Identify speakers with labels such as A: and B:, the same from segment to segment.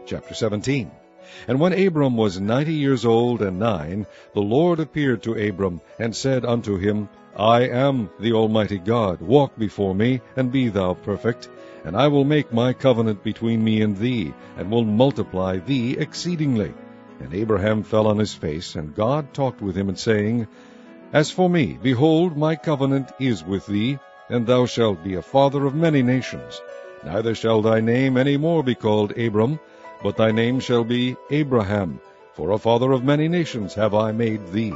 A: Chapter 17. And when Abram was 90 years old and 9, the Lord appeared to Abram, and said unto him, I am the Almighty God. Walk before me, and be thou perfect. And I will make my covenant between me and thee, and will multiply thee exceedingly. And Abraham fell on his face, and God talked with him, and saying, As for me, behold, my covenant is with thee, and thou shalt be a father of many nations. Neither shall thy name any more be called Abram, but thy name shall be Abraham, for a father of many nations have I made thee.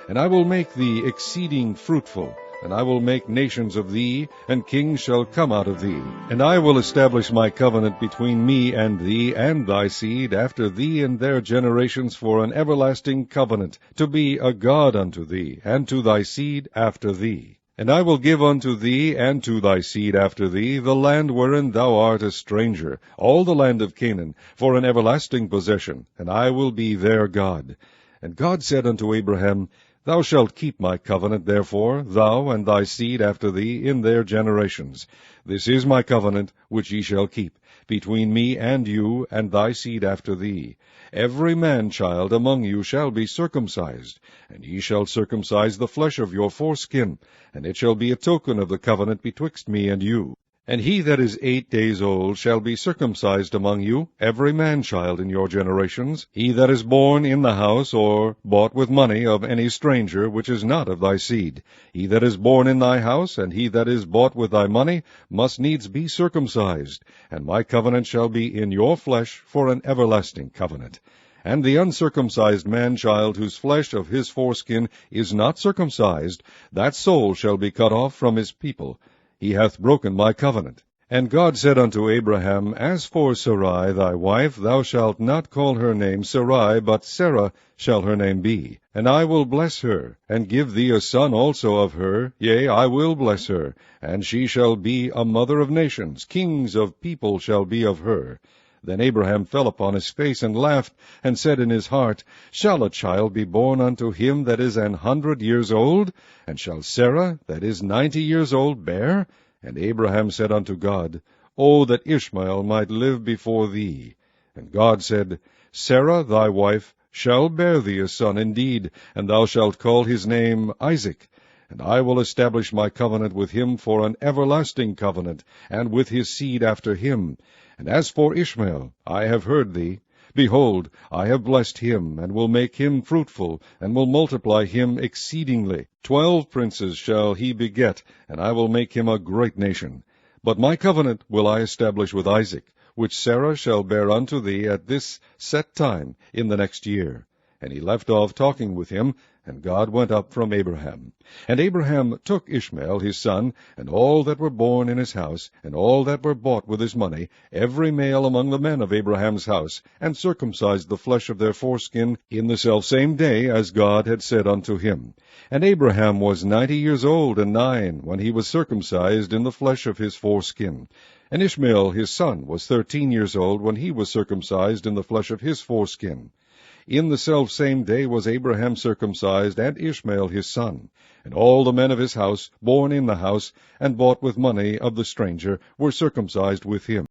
A: And I will make thee exceeding fruitful, and I will make nations of thee, and kings shall come out of thee. And I will establish my covenant between me and thee, and thy seed after thee and their generations, for an everlasting covenant, to be a God unto thee, and to thy seed after thee. And I will give unto thee, and to thy seed after thee, the land wherein thou art a stranger, all the land of Canaan, for an everlasting possession, and I will be their God. And God said unto Abraham, Thou shalt keep my covenant, therefore, thou and thy seed after thee in their generations. This is my covenant which ye shall keep, between me and you and thy seed after thee. Every man-child among you shall be circumcised, and ye shall circumcise the flesh of your foreskin, and it shall be a token of the covenant betwixt me and you. And he that is 8 days old shall be circumcised among you, every man-child in your generations, he that is born in the house, or bought with money of any stranger, which is not of thy seed. He that is born in thy house, and he that is bought with thy money, must needs be circumcised. And my covenant shall be in your flesh for an everlasting covenant. And the uncircumcised man-child, whose flesh of his foreskin is not circumcised, that soul shall be cut off from his people. He hath broken my covenant. And God said unto Abraham, As for Sarai thy wife, thou shalt not call her name Sarai, but Sarah shall her name be. And I will bless her, and give thee a son also of her. Yea, I will bless her, and she shall be a mother of nations. Kings of people shall be of her. Then Abraham fell upon his face, and laughed, and said in his heart, Shall a child be born unto him that is 100 years old? And shall Sarah, that is 90 years old, bear? And Abraham said unto God, O that Ishmael might live before thee. And God said, Sarah thy wife shall bear thee a son indeed, and thou shalt call his name Isaac. And I will establish my covenant with him for an everlasting covenant, and with his seed after him. And as for Ishmael, I have heard thee. Behold, I have blessed him, and will make him fruitful, and will multiply him exceedingly. 12 princes shall he beget, and I will make him a great nation. But my covenant will I establish with Isaac, which Sarah shall bear unto thee at this set time in the next year. And he left off talking with him, and God went up from Abraham. And Abraham took Ishmael his son, and all that were born in his house, and all that were bought with his money, every male among the men of Abraham's house, and circumcised the flesh of their foreskin in the selfsame day as God had said unto him. And Abraham was 90 years old and 9, when he was circumcised in the flesh of his foreskin. And Ishmael his son was 13 years old, when he was circumcised in the flesh of his foreskin. In the selfsame day was Abraham circumcised, and Ishmael his son. And all the men of his house, born in the house, and bought with money of the stranger, were circumcised with him.